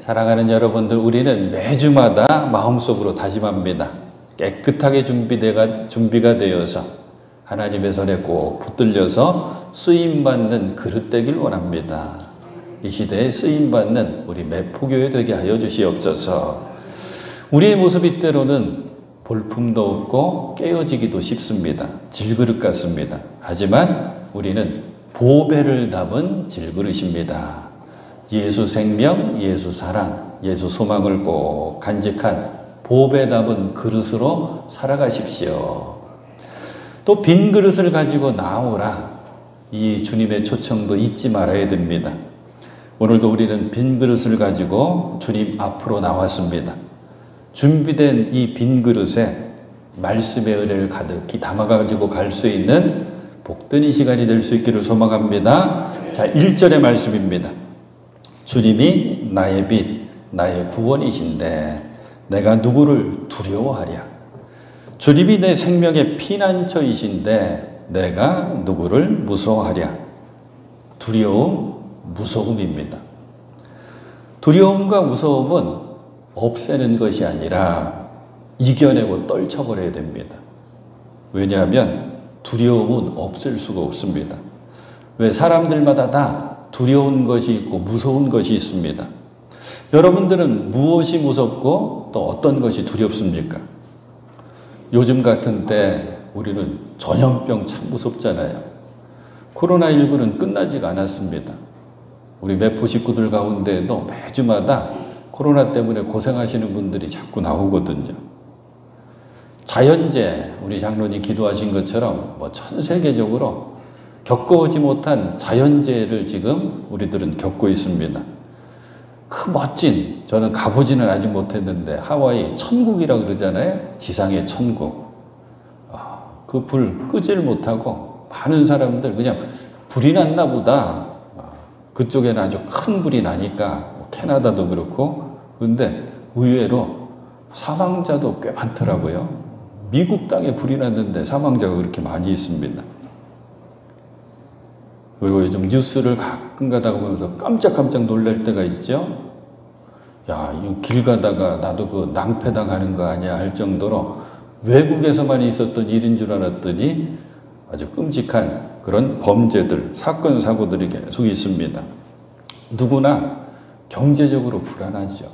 사랑하는 여러분들, 우리는 매주마다 마음속으로 다짐합니다. 깨끗하게 준비가 되어서 하나님의 손에 꼭 붙들려서 쓰임받는 그릇 되길 원합니다. 이 시대에 쓰임받는 우리 매포교회 되게 하여 주시옵소서. 우리의 모습이 때로는 볼품도 없고 깨어지기도 쉽습니다. 질그릇 같습니다. 하지만 우리는 보배를 담은 질그릇입니다. 예수 생명, 예수 사랑, 예수 소망을 꼭 간직한 보배 담은 그릇으로 살아가십시오. 또 빈 그릇을 가지고 나오라. 이 주님의 초청도 잊지 말아야 됩니다. 오늘도 우리는 빈 그릇을 가지고 주님 앞으로 나왔습니다. 준비된 이 빈 그릇에 말씀의 은혜를 가득히 담아가지고 갈 수 있는 복된 이 시간이 될 수 있기를 소망합니다. 자, 1절의 말씀입니다. 주님이 나의 빛, 나의 구원이신데 내가 누구를 두려워하랴. 주님이 내 생명의 피난처이신데 내가 누구를 무서워하랴. 두려움, 무서움입니다. 두려움과 무서움은 없애는 것이 아니라 이겨내고 떨쳐버려야 됩니다. 왜냐하면 두려움은 없앨 수가 없습니다. 왜? 사람들마다 다 두려운 것이 있고 무서운 것이 있습니다. 여러분들은 무엇이 무섭고 또 어떤 것이 두렵습니까? 요즘 같은 때 우리는 전염병 참 무섭잖아요. 코로나19는 끝나지가 않았습니다. 우리 매포 식구들 가운데에도 매주마다 코로나 때문에 고생하시는 분들이 자꾸 나오거든요. 자연재해, 우리 장로님 기도하신 것처럼 전 세계적으로 겪어오지 못한 자연재해를 지금 우리들은 겪고 있습니다. 그 멋진, 저는 가보지는 아직 못했는데 하와이 천국이라고 그러잖아요. 지상의 천국. 그 불 끄질 못하고 많은 사람들 그냥 불이 났나 보다. 그쪽에는 아주 큰 불이 나니까 캐나다도 그렇고, 그런데 의외로 사망자도 꽤 많더라고요. 미국 땅에 불이 났는데 사망자가 그렇게 많이 있습니다. 그리고 요즘 뉴스를 가끔 가다가 보면서 깜짝깜짝 놀랄 때가 있죠. 야, 이거 길 가다가 나도 그 낭패당하는 거 아니야 할 정도로 외국에서만 있었던 일인 줄 알았더니 아주 끔찍한 그런 범죄들, 사건, 사고들이 계속 있습니다. 누구나 경제적으로 불안하죠.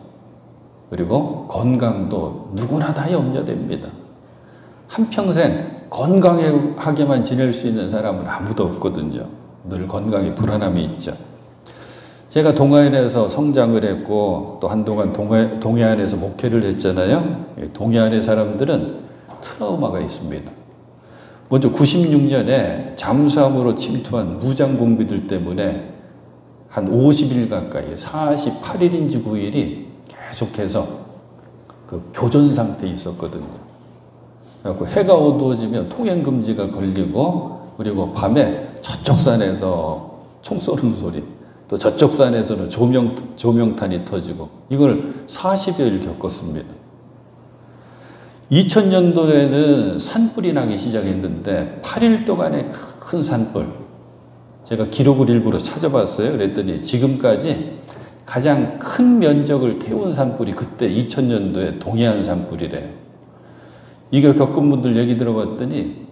그리고 건강도 누구나 다 염려됩니다. 한평생 건강하게만 지낼 수 있는 사람은 아무도 없거든요. 늘 건강에 불안함이 있죠. 제가 동해안에서 성장을 했고 또 한동안 동해안에서 목회를 했잖아요. 동해안의 사람들은 트라우마가 있습니다. 먼저 96년에 잠수함으로 침투한 무장공비들 때문에 한 50일 가까이 48일인지 9일이 계속해서 그 교전 상태에 있었거든요. 그래서 해가 어두워지면 통행금지가 걸리고, 그리고 밤에 저쪽 산에서 총 쏘는 소리, 또 저쪽 산에서는 조명탄이 터지고, 이걸 40여일 겪었습니다. 2000년도에는 산불이 나기 시작했는데 8일 동안의 큰 산불, 제가 기록을 일부러 찾아봤어요. 그랬더니 지금까지 가장 큰 면적을 태운 산불이 그때 2000년도에 동해안 산불이래요. 이걸 겪은 분들 얘기 들어봤더니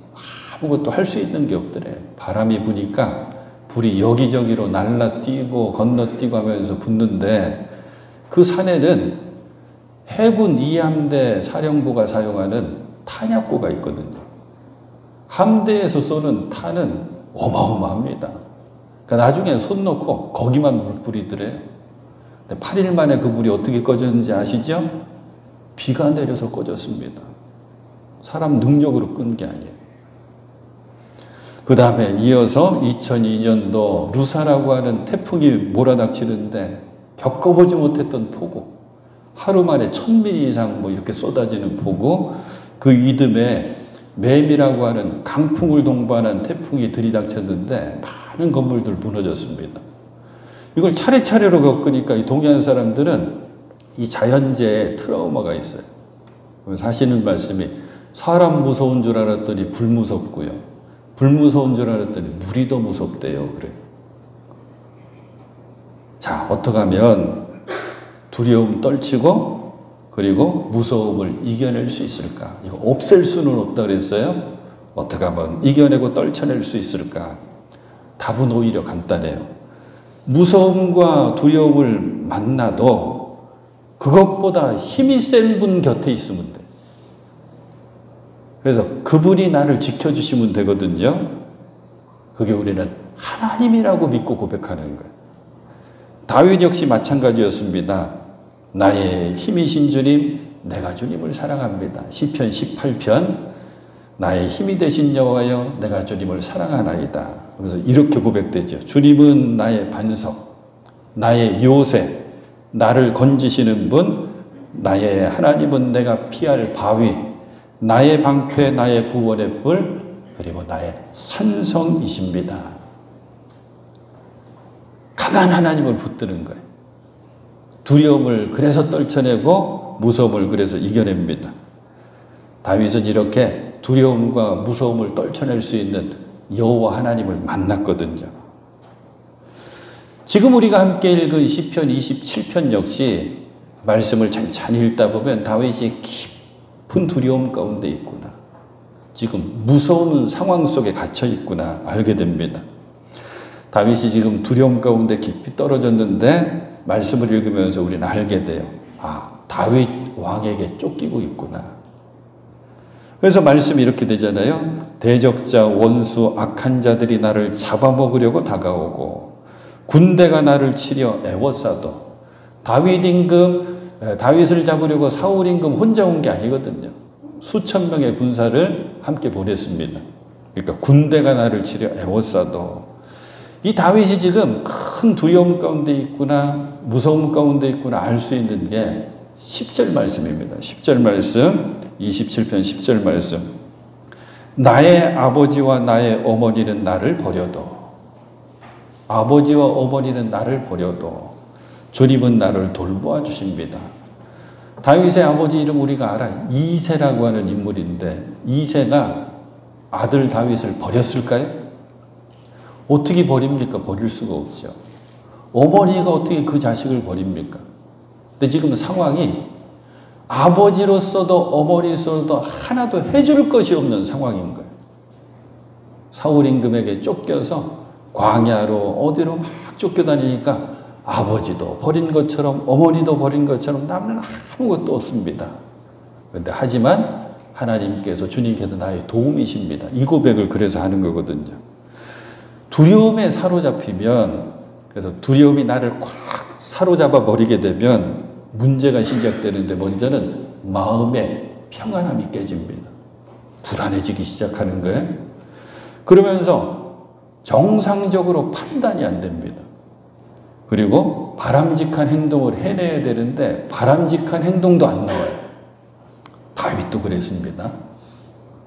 아무것도 할 수 있는 게 없더래요. 바람이 부니까 불이 여기저기로 날라뛰고 건너뛰고 하면서 붙는데, 그 산에는 해군 2함대 사령부가 사용하는 탄약고가 있거든요. 함대에서 쏘는 탄은 어마어마합니다. 그러니까 나중에 손 놓고 거기만 물 뿌리더래요. 근데 8일 만에 그 불이 어떻게 꺼졌는지 아시죠? 비가 내려서 꺼졌습니다. 사람 능력으로 끈 게 아니에요. 그 다음에 이어서 2002년도 루사라고 하는 태풍이 몰아닥치는데 겪어보지 못했던 폭우, 하루 만에 1000mm 이상 이렇게 쏟아지는 폭우, 그 이듬해 매미라고 하는 강풍을 동반한 태풍이 들이닥쳤는데 많은 건물들 무너졌습니다. 이걸 차례차례로 겪으니까 이 동해안 사람들은 이 자연재해에 트라우마가 있어요. 그래서 하시는 말씀이 사람 무서운 줄 알았더니 불 무섭고요. 불 무서운 줄 알았더니 물이 더 무섭대요. 그래요. 자, 어떻게 하면 두려움 떨치고 그리고 무서움을 이겨낼 수 있을까? 이거 없앨 수는 없다 그랬어요. 어떻게 하면 이겨내고 떨쳐낼 수 있을까? 답은 오히려 간단해요. 무서움과 두려움을 만나도 그것보다 힘이 센 분 곁에 있으면 돼. 그래서 그분이 나를 지켜주시면 되거든요. 그게 우리는 하나님이라고 믿고 고백하는 거예요. 다윗 역시 마찬가지였습니다. 나의 힘이신 주님, 내가 주님을 사랑합니다. 시편 18편 나의 힘이 되신 여호와여 내가 주님을 사랑하나이다. 그래서 이렇게 고백되죠. 주님은 나의 반석, 나의 요새, 나를 건지시는 분, 나의 하나님은 내가 피할 바위, 나의 방패, 나의 구원의 뿔, 그리고 나의 산성이십니다. 강한 하나님을 붙드는 거예요. 두려움을 그래서 떨쳐내고 무서움을 그래서 이겨냅니다. 다윗은 이렇게 두려움과 무서움을 떨쳐낼 수 있는 여호와 하나님을 만났거든요. 지금 우리가 함께 읽은 시편 27편 역시 말씀을 찬찬히 읽다 보면 다윗이 깊은 두려움 가운데 있구나. 지금 무서운 상황 속에 갇혀 있구나 알게 됩니다. 다윗이 지금 두려움 가운데 깊이 떨어졌는데 말씀을 읽으면서 우리는 알게 돼요. 아, 다윗 왕에게 쫓기고 있구나. 그래서 말씀이 이렇게 되잖아요. 대적자, 원수, 악한 자들이 나를 잡아먹으려고 다가오고 군대가 나를 치려 애워싸도 다윗을 잡으려고 사울 임금 혼자 온 게 아니거든요. 수천 명의 군사를 함께 보냈습니다. 그러니까 군대가 나를 치려 애워싸도 이 다윗이 지금 큰 두려움 가운데 있구나 무서움 가운데 있구나 알 수 있는 게 10절 말씀입니다. 10절 말씀 27편 10절 말씀 나의 아버지와 나의 어머니는 나를 버려도 아버지와 어머니는 나를 버려도 주님은 나를 돌보아 주십니다. 다윗의 아버지 이름 우리가 알아. 이새라고 하는 인물인데 이새가 아들 다윗을 버렸을까요? 어떻게 버립니까? 버릴 수가 없죠. 어머니가 어떻게 그 자식을 버립니까? 근데 지금 상황이 아버지로서도 어머니로서도 하나도 해줄 것이 없는 상황인 거예요. 사울 임금에게 쫓겨서 광야로 어디로 막 쫓겨다니니까 아버지도 버린 것처럼 어머니도 버린 것처럼 남는 아무것도 없습니다. 그런데 하지만 하나님께서 주님께서 나의 도움이십니다. 이 고백을 그래서 하는 거거든요. 두려움에 사로잡히면 그래서 두려움이 나를 꽉 사로잡아 버리게 되면 문제가 시작되는데 먼저는 마음의 평안함이 깨집니다. 불안해지기 시작하는 거예요. 그러면서 정상적으로 판단이 안 됩니다. 그리고 바람직한 행동을 해내야 되는데 바람직한 행동도 안 나와요. 다윗도 그랬습니다.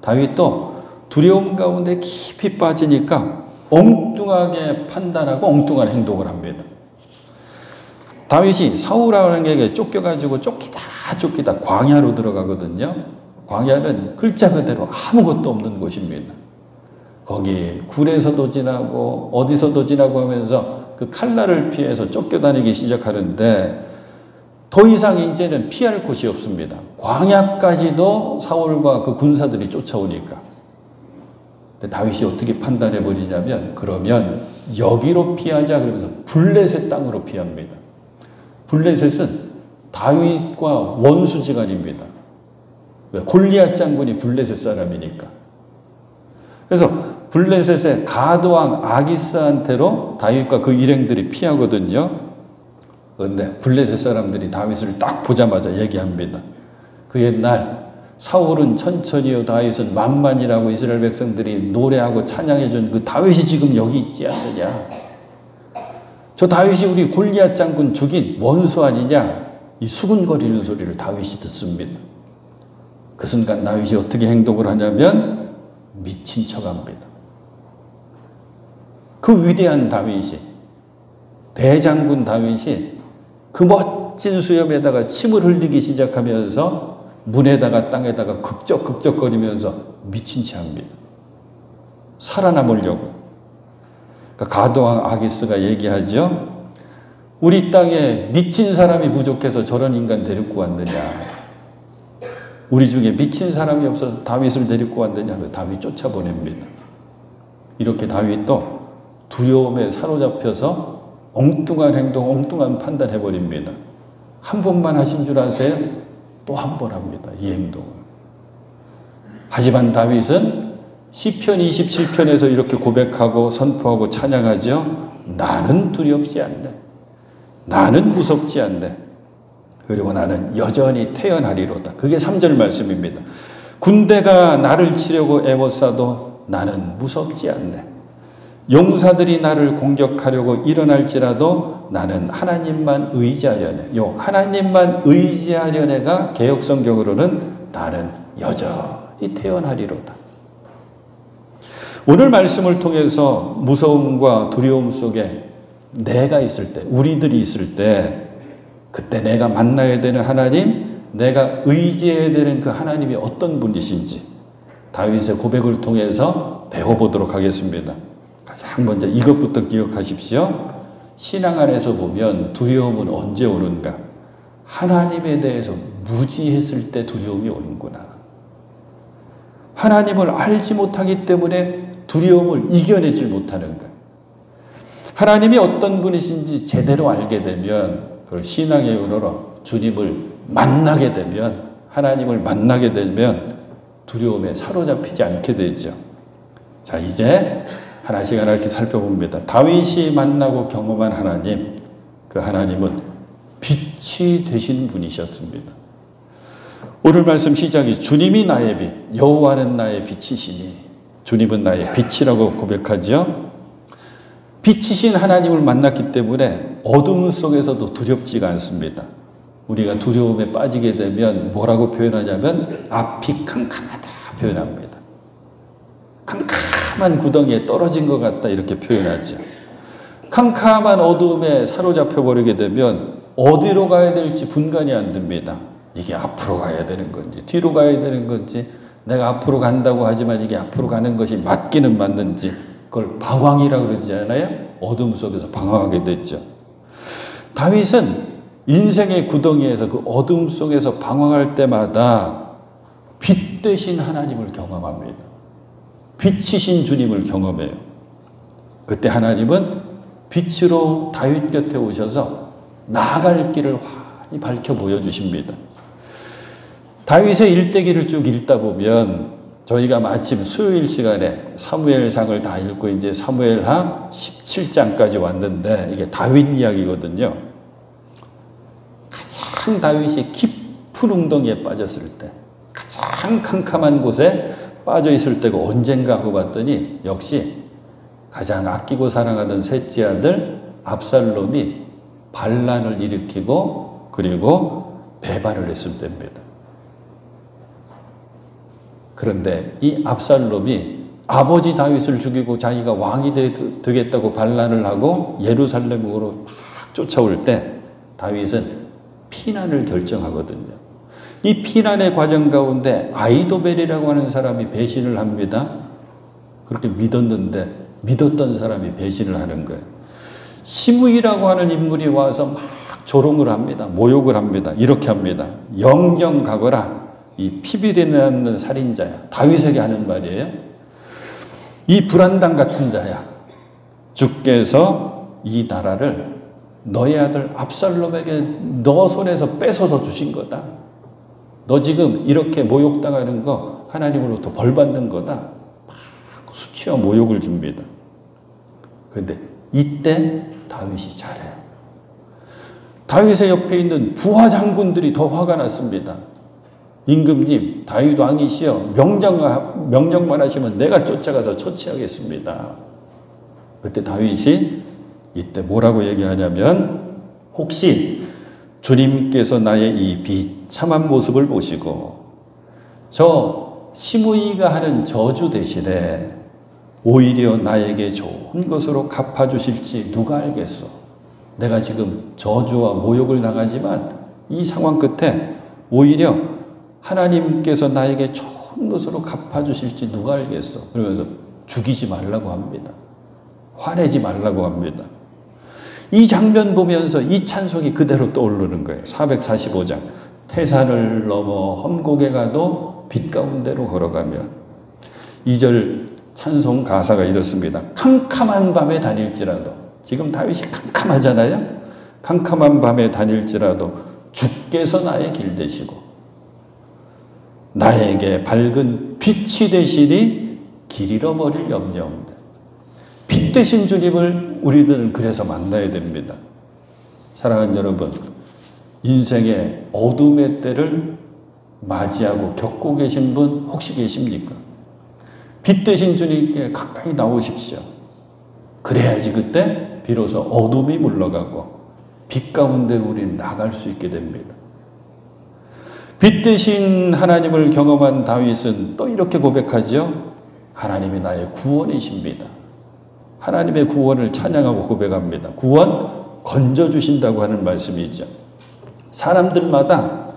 다윗도 두려움 가운데 깊이 빠지니까 엉뚱하게 판단하고 엉뚱한 행동을 합니다. 다윗이 사울 왕에게 쫓겨가지고 쫓기다 광야로 들어가거든요. 광야는 글자 그대로 아무것도 없는 곳입니다. 거기 굴에서도 지나고 어디서도 지나고 하면서 그 칼날을 피해서 쫓겨다니기 시작하는데 더 이상 이제는 피할 곳이 없습니다. 광야까지도 사울과 그 군사들이 쫓아오니까. 근데 다윗이 어떻게 판단해 버리냐면 그러면 여기로 피하자 그러면서 블레셋 땅으로 피합니다. 블레셋은 다윗과 원수지간입니다. 왜? 골리앗 장군이 블레셋 사람이니까. 그래서 블레셋의 가드왕 아기스한테로 다윗과 그 일행들이 피하거든요. 그런데 블레셋 사람들이 다윗을 딱 보자마자 얘기합니다. 그 옛날 사울은 천천히요 다윗은 만만이라고 이스라엘 백성들이 노래하고 찬양해준 그 다윗이 지금 여기 있지 않느냐. 저 다윗이 우리 골리앗 장군 죽인 원수 아니냐. 이 수군거리는 소리를 다윗이 듣습니다. 그 순간 다윗이 어떻게 행동을 하냐면 미친 척합니다. 그 위대한 다윗이 대장군 다윗이 그 멋진 수염에다가 침을 흘리기 시작하면서 문에다가 땅에다가 극적극적거리면서 미친 채 합니다. 살아남으려고. 그러니까 가드왕 아기스가 얘기하죠. 우리 땅에 미친 사람이 부족해서 저런 인간 데리고 왔느냐. 우리 중에 미친 사람이 없어서 다윗을 데리고 왔느냐. 다윗 쫓아보냅니다. 이렇게 다윗도 두려움에 사로잡혀서 엉뚱한 행동, 엉뚱한 판단해버립니다. 한 번만 하신 줄 아세요? 또 한 번 합니다. 이 행동을. 하지만 다윗은 시편 27편에서 이렇게 고백하고 선포하고 찬양하죠. 나는 두렵지 않네. 나는 무섭지 않네. 그리고 나는 여전히 태어나리로다. 그게 3절 말씀입니다. 군대가 나를 치려고 애워싸도 나는 무섭지 않네. 용사들이 나를 공격하려고 일어날지라도 나는 하나님만 의지하려네. 요 하나님만 의지하려네가 개역성경으로는 나는 여전히 태어나리로다. 오늘 말씀을 통해서 무서움과 두려움 속에 내가 있을 때, 우리들이 있을 때, 그때 내가 만나야 되는 하나님, 내가 의지해야 되는 그 하나님이 어떤 분이신지 다윗의 고백을 통해서 배워보도록 하겠습니다. 가장 먼저 이것부터 기억하십시오. 신앙 안에서 보면 두려움은 언제 오는가? 하나님에 대해서 무지했을 때 두려움이 오는구나. 하나님을 알지 못하기 때문에 두려움을 이겨내지 못하는 거예요. 하나님이 어떤 분이신지 제대로 알게 되면 그걸 신앙의 은혜로 주님을 만나게 되면, 하나님을 만나게 되면 두려움에 사로잡히지 않게 되죠. 자, 이제 하나씩 하나씩 살펴봅니다. 다윗이 만나고 경험한 하나님, 그 하나님은 빛이 되신 분이셨습니다. 오늘 말씀 시작이 주님이 나의 빛, 여호와는 나의 빛이시니, 주님은 나의 빛이라고 고백하죠. 빛이신 하나님을 만났기 때문에 어둠 속에서도 두렵지가 않습니다. 우리가 두려움에 빠지게 되면 뭐라고 표현하냐면 앞이 캄캄하다 표현합니다. 캄캄한 구덩이에 떨어진 것 같다 이렇게 표현하죠. 캄캄한 어둠에 사로잡혀 버리게 되면 어디로 가야 될지 분간이 안 됩니다. 이게 앞으로 가야 되는 건지 뒤로 가야 되는 건지, 내가 앞으로 간다고 하지만 이게 앞으로 가는 것이 맞기는 맞는지, 그걸 방황이라고 그러잖아요. 어둠 속에서 방황하게 됐죠. 다윗은 인생의 구덩이에서 그 어둠 속에서 방황할 때마다 빛 되신 하나님을 경험합니다. 빛이신 주님을 경험해요. 그때 하나님은 빛으로 다윗 곁에 오셔서 나아갈 길을 환히 밝혀 보여주십니다. 다윗의 일대기를 쭉 읽다 보면 저희가 마침 수요일 시간에 사무엘상을 다 읽고 이제 사무엘하 17장까지 왔는데 이게 다윗 이야기거든요. 가장 다윗이 깊은 웅덩이에 빠졌을 때, 가장 캄캄한 곳에 빠져 있을 때가 언젠가 하고 봤더니 역시 가장 아끼고 사랑하던 셋째 아들 압살롬이 반란을 일으키고 그리고 배반을 했을 때입니다. 그런데 이 압살롬이 아버지 다윗을 죽이고 자기가 왕이 되겠다고 반란을 하고 예루살렘으로 막 쫓아올 때 다윗은 피난을 결정하거든요. 이 피난의 과정 가운데 아이도벨이라고 하는 사람이 배신을 합니다. 그렇게 믿었는데 믿었던 사람이 배신을 하는 거예요. 시므이라고 하는 인물이 와서 막 조롱을 합니다. 모욕을 합니다. 이렇게 합니다. 영영 가거라. 이 피비린내는 살인자야. 다윗에게 하는 말이에요. 이 불안당 같은 자야. 주께서 이 나라를 너의 아들 압살롬에게 너 손에서 뺏어서 주신 거다. 너 지금 이렇게 모욕당하는 거 하나님으로부터 벌 받는 거다. 막 수치와 모욕을 줍니다. 그런데 이때 다윗이 잘해요. 다윗의 옆에 있는 부하 장군들이 더 화가 났습니다. 임금님, 다윗 왕이시여, 명령만 하시면 내가 쫓아가서 처치하겠습니다. 그때 다윗이 이때 뭐라고 얘기하냐면, 혹시 주님께서 나의 이 비참한 모습을 보시고 저 시므이가 하는 저주 대신에 오히려 나에게 좋은 것으로 갚아주실지 누가 알겠소. 내가 지금 저주와 모욕을 당하지만 이 상황 끝에 오히려 하나님께서 나에게 좋은 것으로 갚아주실지 누가 알겠어. 그러면서 죽이지 말라고 합니다. 화내지 말라고 합니다. 이 장면 보면서 이 찬송이 그대로 떠오르는 거예요. 445장. 태산을 넘어 험곡에 가도 빛 가운데로 걸어가며. 2절 찬송 가사가 이렇습니다. 캄캄한 밤에 다닐지라도. 지금 다윗이 캄캄하잖아요. 캄캄한 밤에 다닐지라도 주께서 나의 길 되시고 나에게 밝은 빛이 되시니 길 잃어버릴 염려 없다. 빛 되신 주님을 우리들은 그래서 만나야 됩니다. 사랑하는 여러분, 인생의 어둠의 때를 맞이하고 겪고 계신 분 혹시 계십니까? 빛 되신 주님께 가까이 나오십시오. 그래야지 그때 비로소 어둠이 물러가고 빛 가운데로 우리는 나갈 수 있게 됩니다. 빛 되신 하나님을 경험한 다윗은 또 이렇게 고백하죠. 하나님이 나의 구원이십니다. 하나님의 구원을 찬양하고 고백합니다. 구원 건져주신다고 하는 말씀이죠. 사람들마다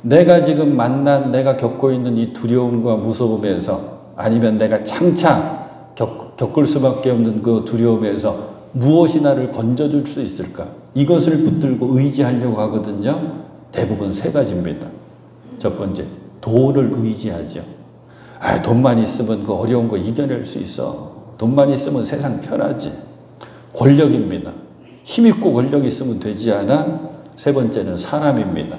내가 지금 만난, 내가 겪고 있는 이 두려움과 무서움에서 아니면 내가 장차 겪을 수밖에 없는 그 두려움에서 무엇이 나를 건져줄 수 있을까? 이것을 붙들고 의지하려고 하거든요. 대부분 세 가지입니다. 첫 번째, 돈을 의지하죠. 돈만 있으면 그 어려운 거 이겨낼 수 있어. 돈만 있으면 세상 편하지. 권력입니다. 힘있고 권력 있으면 되지 않아? 세 번째는 사람입니다.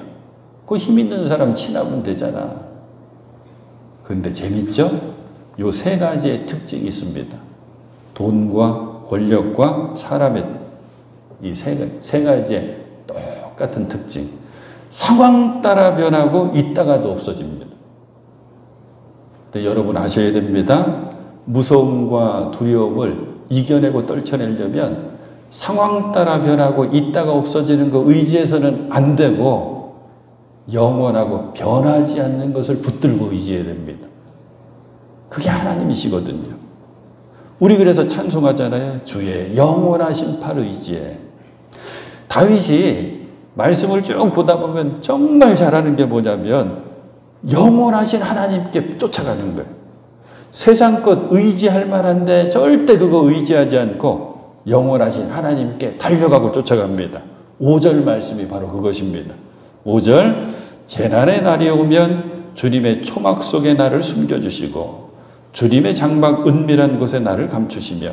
그 힘 있는 사람 친하면 되잖아. 그런데 재밌죠? 요 세 가지의 특징이 있습니다. 돈과 권력과 사람의 이 세 가지의 똑같은 특징. 상황 따라 변하고 있다가도 없어집니다. 근데 여러분 아셔야 됩니다. 무서움과 두려움을 이겨내고 떨쳐내려면 상황 따라 변하고 있다가 없어지는 거 의지해서는 안 되고 영원하고 변하지 않는 것을 붙들고 의지해야 됩니다. 그게 하나님이시거든요. 우리 그래서 찬송하잖아요. 주의 영원하신 팔 의지에. 다윗이 말씀을 쭉 보다 보면 정말 잘하는 게 뭐냐면 영원하신 하나님께 쫓아가는 거예요. 세상 것 의지할 만한데 절대 그거 의지하지 않고 영원하신 하나님께 달려가고 쫓아갑니다. 5절 말씀이 바로 그것입니다. 5절 재난의 날이 오면 주님의 초막 속에 나를 숨겨주시고 주님의 장막 은밀한 곳에 나를 감추시며.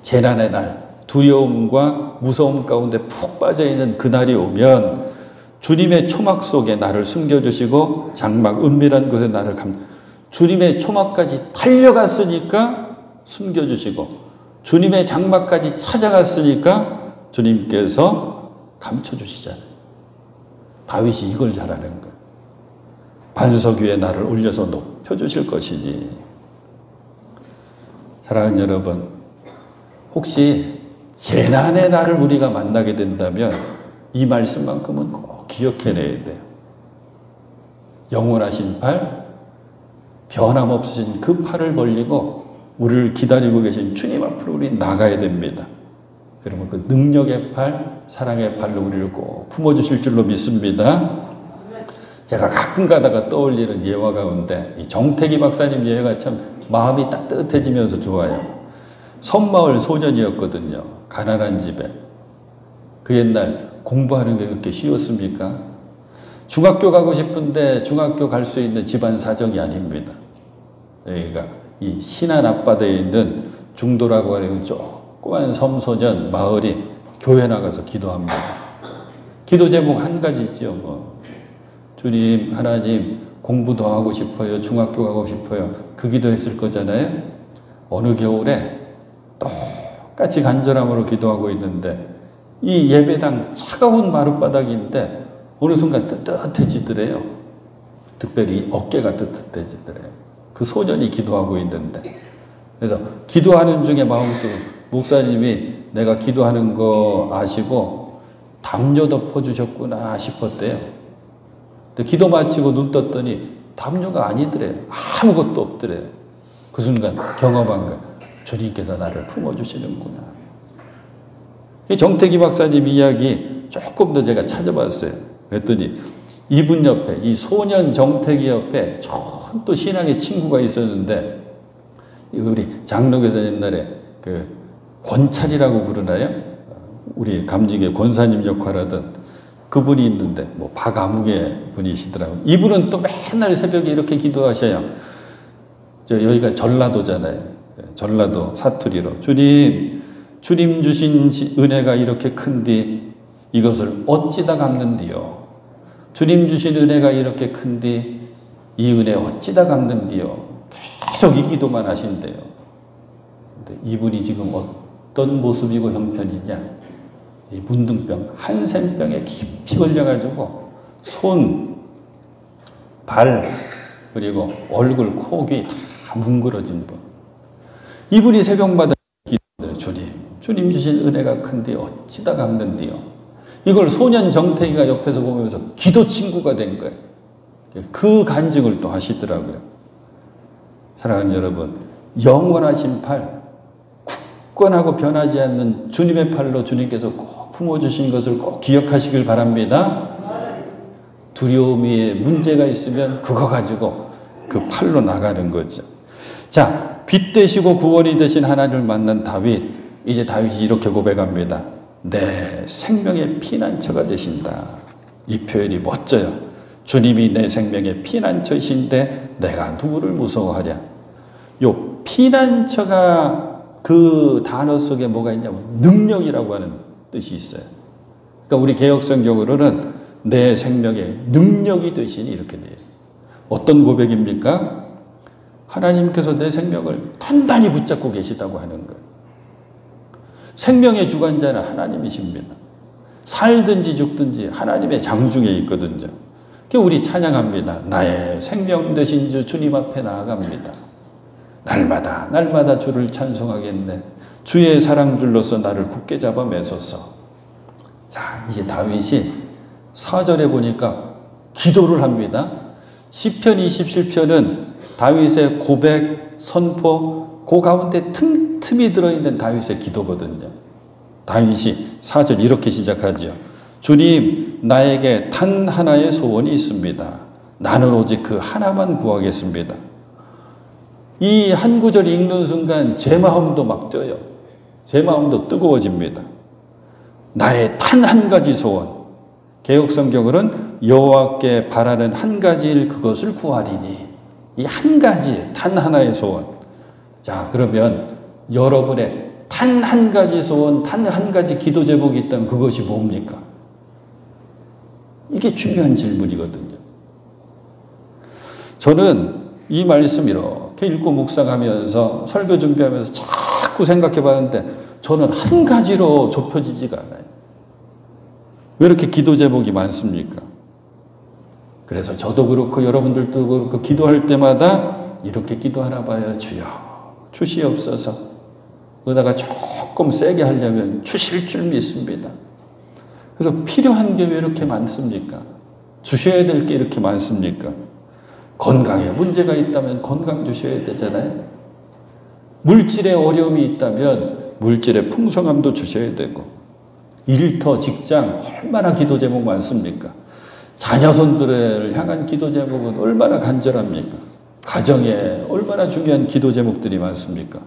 재난의 날, 두려움과 무서움 가운데 푹 빠져있는 그날이 오면 주님의 초막 속에 나를 숨겨주시고 장막 은밀한 곳에 나를 주님의 초막까지 달려갔으니까 숨겨주시고 주님의 장막까지 찾아갔으니까 주님께서 감춰주시잖아요. 다윗이 이걸 잘하는 거예요. 반석 위에 나를 올려서 높여주실 것이니. 사랑하는 여러분, 혹시 재난의 날을 우리가 만나게 된다면 이 말씀만큼은 꼭 기억해내야 돼요. 영원하신 팔, 변함없으신 그 팔을 벌리고 우리를 기다리고 계신 주님 앞으로 우리 나가야 됩니다. 그러면 그 능력의 팔, 사랑의 팔로 우리를 꼭 품어주실 줄로 믿습니다. 제가 가끔 가다가 떠올리는 예화 가운데 이 정태기 박사님 예화가 참 마음이 따뜻해지면서 좋아요. 섬마을 소년이었거든요. 가난한 집에. 그 옛날 공부하는 게 그렇게 쉬웠습니까? 중학교 가고 싶은데 중학교 갈 수 있는 집안 사정이 아닙니다. 여기가 이 신안 앞바다에 있는 중도라고 하는 조그만 섬소년 마을이 교회 나가서 기도합니다. 기도 제목 한 가지지요. 주님, 하나님, 공부도 하고 싶어요. 중학교 가고 싶어요. 그 기도했을 거잖아요. 어느 겨울에 똑같이 간절함으로 기도하고 있는데 이 예배당 차가운 마룻바닥인데 어느 순간 뜨뜻해지더래요. 특별히 어깨가 뜨뜻해지더래요. 그 소년이 기도하고 있는데. 그래서 기도하는 중에 마음속 목사님이 내가 기도하는 거 아시고 담요 덮어주셨구나 싶었대요. 근데 기도 마치고 눈 떴더니 담요가 아니더래요. 아무것도 없더래요. 그 순간 경험한 거예요. 주님께서 나를 품어주시는구나. 정태기 박사님 이야기 조금 더 제가 찾아봤어요. 그랬더니 이분 옆에, 이 소년 정태기 옆에 또 신앙의 친구가 있었는데, 우리 장로교에서 옛날에 그 권찰이라고 부르나요? 우리 감리교 권사님 역할하던 그분이 있는데 뭐 박아무개 분이시더라고요. 이분은 또 맨날 새벽에 이렇게 기도하셔요. 여기가 전라도잖아요. 전라도 사투리로 주님 주신 은혜가 이렇게 큰디 이것을 어찌다 갚는디요. 주님 주신 은혜가 이렇게 큰디 이 은혜 어찌다 갚는디요. 계속 이 기도만 하신대요. 근데 이분이 지금 어떤 모습이고 형편이냐. 이 문둥병, 한센병에 깊이 걸려가지고 손, 발, 그리고 얼굴, 코, 귀 다 뭉그러진 분. 이분이 새벽마다 기도해요. 주님 주신 은혜가 큰데 어찌다 갚는디요. 이걸 소년 정태기가 옆에서 보면서 기도 친구가 된 거예요. 그 간증을 또 하시더라고요. 사랑하는 여러분, 영원하신 팔, 굳건하고 변하지 않는 주님의 팔로 주님께서 꼭 품어주신 것을 꼭 기억하시길 바랍니다. 두려움에 문제가 있으면 그거 가지고 그 팔로 나가는 거죠. 자, 빛 되시고 구원이 되신 하나님을 만난 다윗, 이제 다윗이 이렇게 고백합니다. 내 생명의 피난처가 되신다. 이 표현이 멋져요. 주님이 내 생명의 피난처이신데 내가 누구를 무서워하랴. 요 피난처가 그 단어 속에 뭐가 있냐면 능력이라고 하는 뜻이 있어요. 그러니까 우리 개역성경으로는 내 생명의 능력이 되시니 이렇게 돼요. 어떤 고백입니까? 하나님께서 내 생명을 단단히 붙잡고 계시다고 하는 거예요. 생명의 주관자는 하나님이십니다. 살든지 죽든지 하나님의 장중에 있거든요. 우리 찬양합니다. 나의 생명 되신 주 주님 앞에 나아갑니다. 날마다 주를 찬송하겠네. 주의 사랑줄로서 나를 굳게 잡아 매소서. 자, 이제 다윗이 4절에 보니까 기도를 합니다. 시편 27편은 다윗의 고백, 선포, 그 가운데 틈틈이 들어있는 다윗의 기도거든요. 다윗이 4절 이렇게 시작하죠. 주님, 나에게 단 하나의 소원이 있습니다. 나는 오직 그 하나만 구하겠습니다. 이 한 구절 읽는 순간 제 마음도 막 뛰어요. 제 마음도 뜨거워집니다. 나의 단 한 가지 소원. 개역성경으로는 여호와께 바라는 한 가지 일 그것을 구하리니. 이 한 가지, 단 하나의 소원. 자, 그러면 여러분의 단 한 가지 소원, 단 한 가지 기도 제목이 있다면 그것이 뭡니까? 이게 중요한 질문이거든요. 저는 이 말씀 이렇게 읽고 묵상하면서 설교 준비하면서 자꾸 생각해 봤는데 저는 한 가지로 좁혀지지가 않아요. 왜 이렇게 기도 제목이 많습니까? 그래서 저도 그렇고 여러분들도 그렇고 기도할 때마다 이렇게 기도하나 봐요. 주여 주시옵소서. 그러다가 조금 세게 하려면 주실 줄 믿습니다. 그래서 필요한 게 왜 이렇게 많습니까? 주셔야 될 게 이렇게 많습니까? 건강에 문제가 있다면 건강 주셔야 되잖아요. 물질에 어려움이 있다면 물질의 풍성함도 주셔야 되고, 일터, 직장 얼마나 기도 제목 많습니까? 자녀손들을 향한 기도 제목은 얼마나 간절합니까? 가정에 얼마나 중요한 기도 제목들이 많습니까?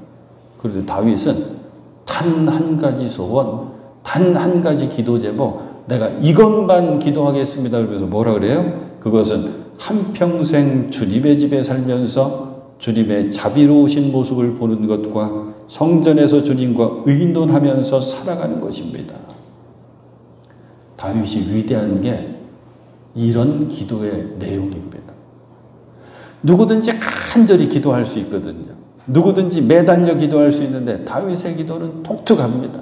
그런데 다윗은 단 한 가지 소원, 단 한 가지 기도 제목, 내가 이것만 기도하겠습니다. 그러면서 뭐라 그래요? 그것은 한평생 주님의 집에 살면서 주님의 자비로우신 모습을 보는 것과 성전에서 주님과 의논하면서 살아가는 것입니다. 다윗이 위대한 게 이런 기도의 내용입니다. 누구든지 간절히 기도할 수 있거든요. 누구든지 매달려 기도할 수 있는데 다윗의 기도는 독특합니다.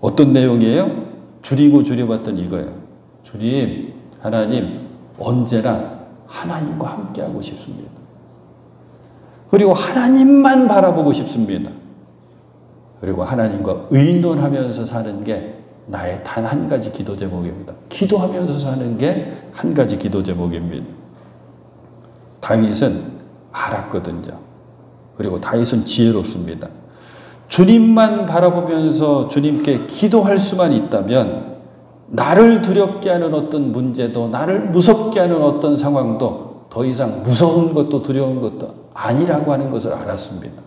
어떤 내용이에요? 줄여봤던 이거예요. 주님, 하나님, 언제나 하나님과 함께하고 싶습니다. 그리고 하나님만 바라보고 싶습니다. 그리고 하나님과 의논하면서 사는 게 나의 단 한 가지 기도 제목입니다. 기도하면서 사는 게 한 가지 기도 제목입니다. 다윗은 알았거든요. 그리고 다윗은 지혜롭습니다. 주님만 바라보면서 주님께 기도할 수만 있다면 나를 두렵게 하는 어떤 문제도, 나를 무섭게 하는 어떤 상황도 더 이상 무서운 것도 두려운 것도 아니라고 하는 것을 알았습니다.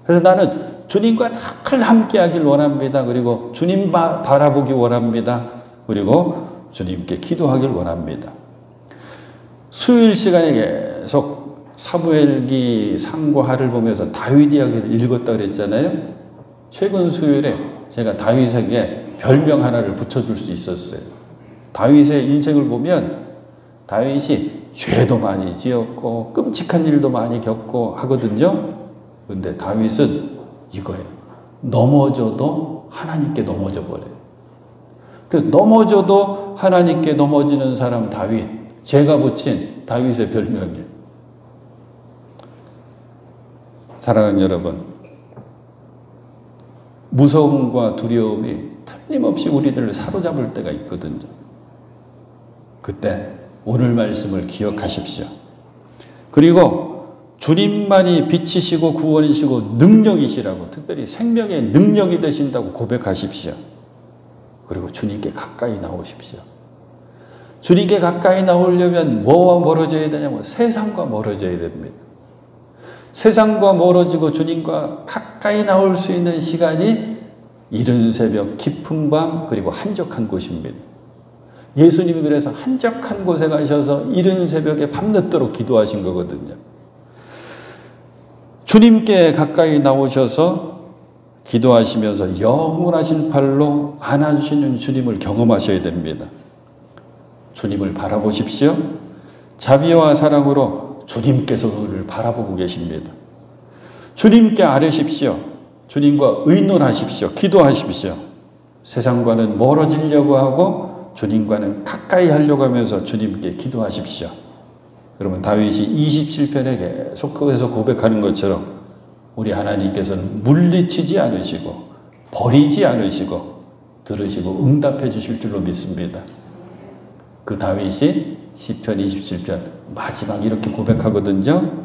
그래서 나는 주님과 늘 함께 하길 원합니다. 그리고 주님 바라보기 원합니다. 그리고 주님께 기도하길 원합니다. 수요일 시간에 계속 사무엘기 상과 하를 보면서 다윗 이야기를 읽었다 그랬잖아요. 최근 수요일에 제가 다윗에게 별명 하나를 붙여줄 수 있었어요. 다윗의 인생을 보면 다윗이 죄도 많이 지었고 끔찍한 일도 많이 겪고 하거든요. 그런데 다윗은 이거예요. 넘어져도 하나님께 넘어져 버려요. 그 넘어져도 하나님께 넘어지는 사람 다윗, 제가 붙인 다윗의 별명이에요. 사랑하는 여러분, 무서움과 두려움이 틀림없이 우리들을 사로잡을 때가 있거든요. 그때 오늘 말씀을 기억하십시오. 그리고 주님만이 빛이시고 구원이시고 능력이시라고, 특별히 생명의 능력이 되신다고 고백하십시오. 그리고 주님께 가까이 나오십시오. 주님께 가까이 나오려면 뭐와 멀어져야 되냐면 세상과 멀어져야 됩니다. 세상과 멀어지고 주님과 가까이 나올 수 있는 시간이 이른 새벽, 깊은 밤, 그리고 한적한 곳입니다. 예수님이 그래서 한적한 곳에 가셔서 이른 새벽에 밤늦도록 기도하신 거거든요. 주님께 가까이 나오셔서 기도하시면서 영원하신 팔로 안아주시는 주님을 경험하셔야 됩니다. 주님을 바라보십시오. 자비와 사랑으로 주님께서 그를 바라보고 계십니다. 주님께 아뢰십시오. 주님과 의논하십시오. 기도하십시오. 세상과는 멀어지려고 하고 주님과는 가까이 하려고 하면서 주님께 기도하십시오. 그러면 다윗이 27편에 계속해서 고백하는 것처럼 우리 하나님께서는 물리치지 않으시고 버리지 않으시고 들으시고 응답해 주실 줄로 믿습니다. 그 다윗이 시편 27편 마지막 이렇게 고백하거든요.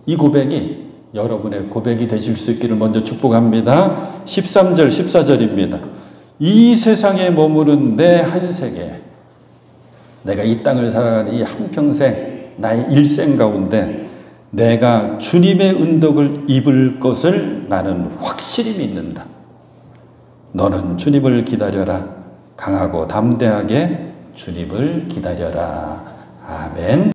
이 고백이 여러분의 고백이 되실 수 있기를 먼저 축복합니다. 13절 14절입니다. 이 세상에 머무른 내 한세계, 내가 이 땅을 살아가는 이 한평생 나의 일생 가운데 내가 주님의 은덕을 입을 것을 나는 확실히 믿는다. 너는 주님을 기다려라. 강하고 담대하게 주님을 기다려라. 아멘.